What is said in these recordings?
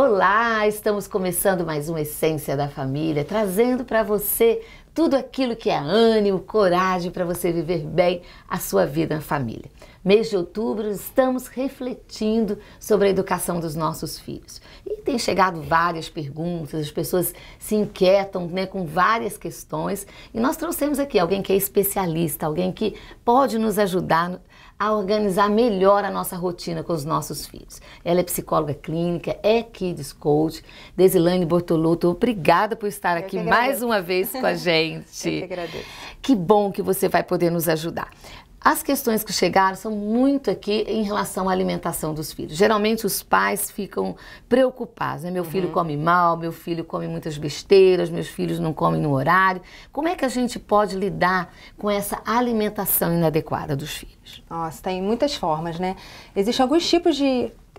Olá, estamos começando mais uma Essência da Família, trazendo para você tudo aquilo que é ânimo, coragem para você viver bem a sua vida na família. Mês de outubro, estamos refletindo sobre a educação dos nossos filhos. E tem chegado várias perguntas, as pessoas se inquietam, com várias questões. E nós trouxemos aqui alguém que é especialista, alguém que pode nos ajudar a organizar melhor a nossa rotina com os nossos filhos. Ela é psicóloga clínica, é Kids Coach. Desilane Bortolotto, obrigada por estar aqui mais uma vez com a gente. Eu que agradeço. Que bom que você vai poder nos ajudar. As questões que chegaram são muito aqui em relação à alimentação dos filhos. Geralmente os pais ficam preocupados, né? Meu filho come mal, meu filho come muitas besteiras, meus filhos não comem no horário. Como é que a gente pode lidar com essa alimentação inadequada dos filhos? Nossa, tem muitas formas, né? Existem alguns tipos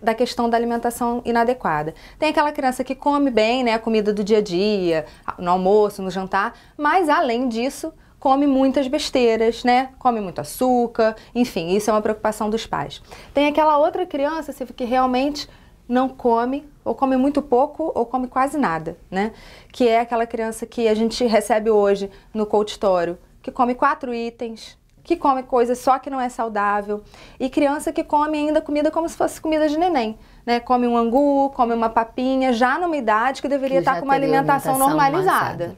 da questão da alimentação inadequada. Tem aquela criança que come bem, né, a comida do dia a dia, no almoço, no jantar, mas além disso, come muitas besteiras, né? Come muito açúcar, enfim, isso é uma preocupação dos pais. Tem aquela outra criança que realmente não come, ou come muito pouco, ou come quase nada, né? Que é aquela criança que a gente recebe hoje no consultório, que come 4 itens, que come coisa só que não é saudável, e criança que come ainda comida como se fosse comida de neném, né? Come um angu, come uma papinha, já numa idade que deveria estar com uma alimentação normalizada.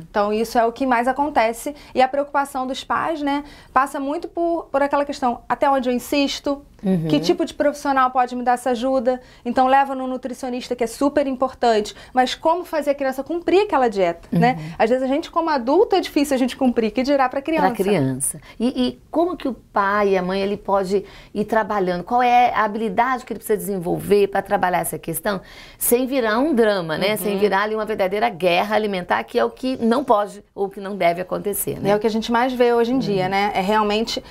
Então isso é o que mais acontece, e a preocupação dos pais, né, passa muito por aquela questão, até onde eu insisto, que tipo de profissional pode me dar essa ajuda, então leva no nutricionista, que é super importante, mas como fazer a criança cumprir aquela dieta, né? Às vezes a gente como adulto é difícil a gente cumprir, que dirá para criança. Para criança. E como que o pai e a mãe ele pode ir trabalhando? Qual é a habilidade que ele precisa desenvolver para trabalhar essa questão sem virar um drama, né? Sem virar ali uma verdadeira guerra alimentar, que é o que não pode ou que não deve acontecer, né? É o que a gente mais vê hoje em dia, né? É realmente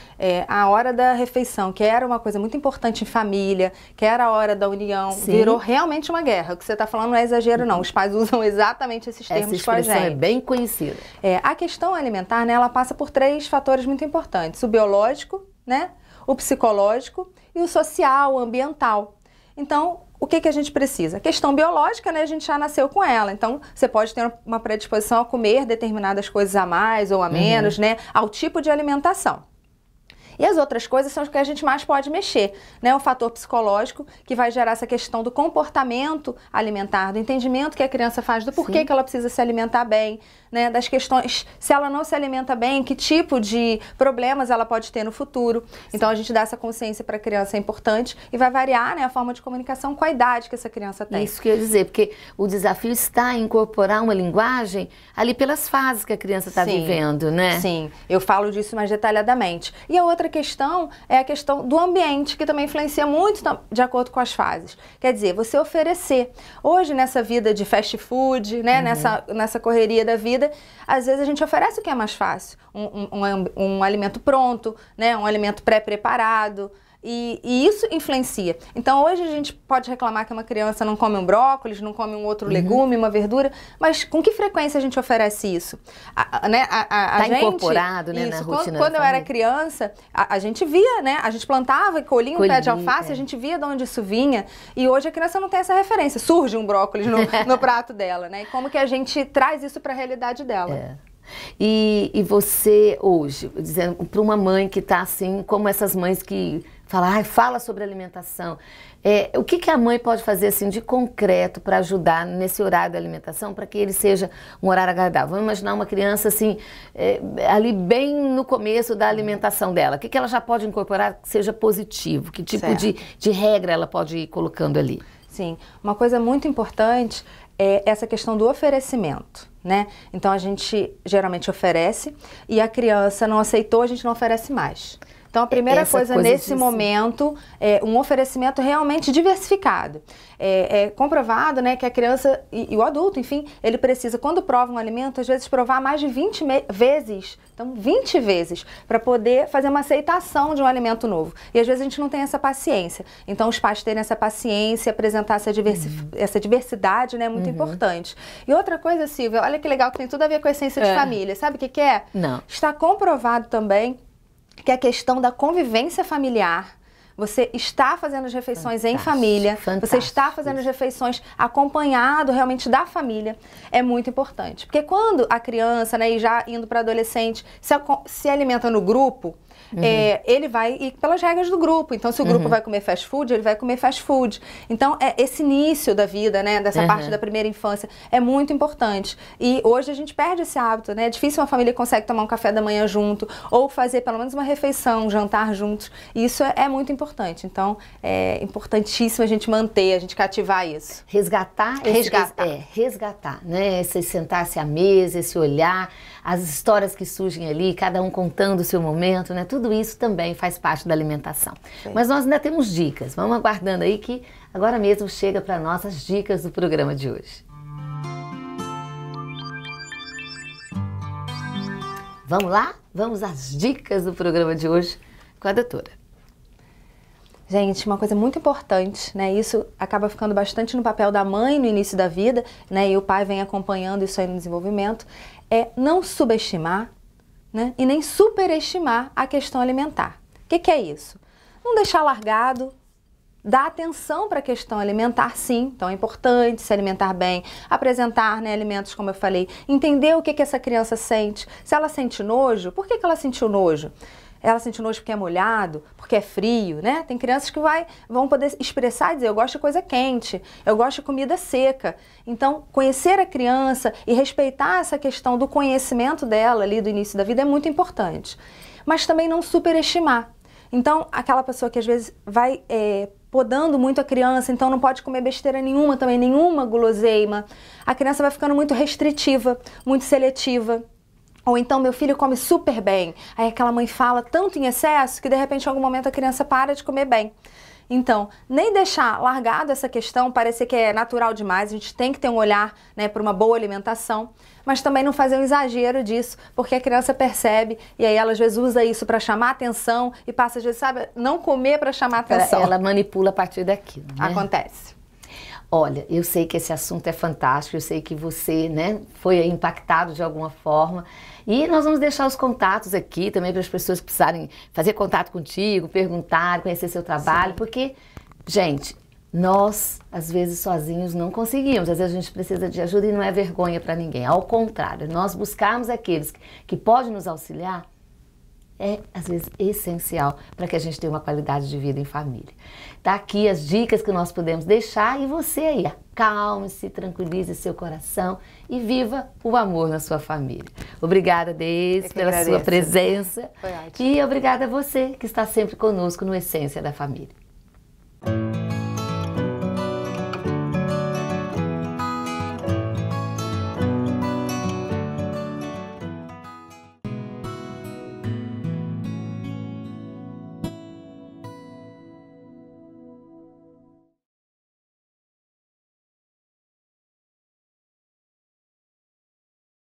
a hora da refeição, que era uma coisa muito importante em família, que era a hora da união, virou realmente uma guerra. O que você está falando não é exagero, não. Os pais usam exatamente esses termos com a gente. Essa expressão é bem conhecida. A questão alimentar, né, ela passa por 3 fatores muito importantes. O biológico, né, o psicológico e o social, o ambiental. Então, o que a gente precisa? A questão biológica, né, a gente já nasceu com ela. Então, você pode ter uma predisposição a comer determinadas coisas a mais ou a menos, né, ao tipo de alimentação. E as outras coisas são as que a gente mais pode mexer, né? O fator psicológico, que vai gerar essa questão do comportamento alimentar, do entendimento que a criança faz do porquê que ela precisa se alimentar bem, né? Das questões, se ela não se alimenta bem, que tipo de problemas ela pode ter no futuro. Então a gente dá essa consciência para a criança é importante e vai variar, né, a forma de comunicação com a idade que essa criança tem. Isso que eu ia dizer, porque o desafio está em incorporar uma linguagem ali pelas fases que a criança está vivendo, né? Sim, eu falo disso mais detalhadamente. E a outra questão é a questão do ambiente, que também influencia muito de acordo com as fases. Quer dizer, você oferecer. Hoje, nessa vida de fast food, né, nessa correria da vida, às vezes a gente oferece o que é mais fácil. Um alimento pronto, né, um alimento pré-preparado. E isso influencia. Então hoje a gente pode reclamar que uma criança não come um brócolis, não come um outro legume, uma verdura, mas com que frequência a gente oferece isso? Tá incorporado, né, na rotina Quando eu era criança, a gente via, né? A gente plantava e colhia um pé de alface, a gente via de onde isso vinha, e hoje a criança não tem essa referência. Surge um brócolis no prato dela, né? E como que a gente traz isso para a realidade dela? E você hoje, dizendo para uma mãe que está assim, como essas mães que fala sobre alimentação, o que a mãe pode fazer assim de concreto para ajudar nesse horário da alimentação, para que ele seja um horário agradável? Vamos imaginar uma criança assim, ali bem no começo da alimentação dela, o que ela já pode incorporar que seja positivo? Que tipo de regra ela pode ir colocando ali? Sim, uma coisa muito importante é essa questão do oferecimento, né? Então a gente geralmente oferece e a criança não aceitou, a gente não oferece mais. Então a primeira coisa nesse momento é um oferecimento realmente diversificado. É comprovado, né, que a criança e o adulto, enfim, ele precisa, quando prova um alimento, às vezes provar mais de 20 vezes, então 20 vezes, para poder fazer uma aceitação de um alimento novo. E às vezes a gente não tem essa paciência. Então os pais terem essa paciência, apresentar essa diversidade, né, é muito importante. E outra coisa, Silvia, olha que legal, que tem tudo a ver com a essência de família. Sabe o que é? Não. Está comprovado também que a questão da convivência familiar você está fazendo as refeições em Fantástico, família, fantástico você está fazendo as refeições acompanhado realmente da família, é muito importante. Porque quando a criança, né, e já indo para adolescente, se alimenta no grupo, ele vai ir pelas regras do grupo. Então, se o grupo vai comer fast food, ele vai comer fast food. Então, esse início da vida, né, dessa parte da primeira infância, é muito importante. E hoje a gente perde esse hábito, né? É difícil uma família consegue tomar um café da manhã junto, ou fazer pelo menos uma refeição, um jantar juntos. E isso é muito importante. Então, é importantíssimo a gente manter, a gente cativar isso. Resgatar, né? Esse sentar-se à mesa, esse olhar, as histórias que surgem ali, cada um contando o seu momento, né? Tudo isso também faz parte da alimentação. Sim. Mas nós ainda temos dicas. Vamos aguardando aí que agora mesmo chega para nós as dicas do programa de hoje. Vamos lá? Vamos às dicas do programa de hoje com a doutora. Gente, uma coisa muito importante, né? Isso acaba ficando bastante no papel da mãe no início da vida, né? E o pai vem acompanhando isso aí no desenvolvimento, é não subestimar, né? E nem superestimar a questão alimentar. O que é isso? Não deixar largado, dar atenção para a questão alimentar, sim. Então é importante se alimentar bem, apresentar, né, alimentos, como eu falei, entender o que essa criança sente. Se ela sente nojo, por que ela sentiu nojo? Ela sente nojo porque é molhado, porque é frio, né? Tem crianças que vão poder expressar e dizer, eu gosto de coisa quente, eu gosto de comida seca. Então, conhecer a criança e respeitar essa questão do conhecimento dela ali do início da vida é muito importante. Mas também não superestimar. Então, aquela pessoa que às vezes vai podando muito a criança, então não pode comer besteira nenhuma também, nenhuma guloseima. A criança vai ficando muito restritiva, muito seletiva. Ou então, meu filho come super bem. Aí aquela mãe fala tanto em excesso que de repente em algum momento a criança para de comer bem. Então, nem deixar largado essa questão, parecer que é natural demais, a gente tem que ter um olhar, né, para uma boa alimentação, mas também não fazer um exagero disso, porque a criança percebe e aí ela às vezes usa isso para chamar atenção e passa às vezes, sabe, não comer para chamar atenção. Ela manipula a partir daquilo, né? Acontece. Olha, eu sei que esse assunto é fantástico, eu sei que você, né, foi impactado de alguma forma. E nós vamos deixar os contatos aqui também para as pessoas que precisarem fazer contato contigo, perguntar, conhecer seu trabalho, porque, gente, nós, às vezes, sozinhos não conseguimos. Às vezes a gente precisa de ajuda e não é vergonha para ninguém. Ao contrário, nós buscarmos aqueles que podem nos auxiliar, é, às vezes, essencial para que a gente tenha uma qualidade de vida em família. Tá aqui as dicas que nós podemos deixar e você aí, acalme-se, tranquilize seu coração e viva o amor na sua família. Obrigada, Deise, pela sua presença. Foi ótimo. E obrigada a você que está sempre conosco no Essência da Família.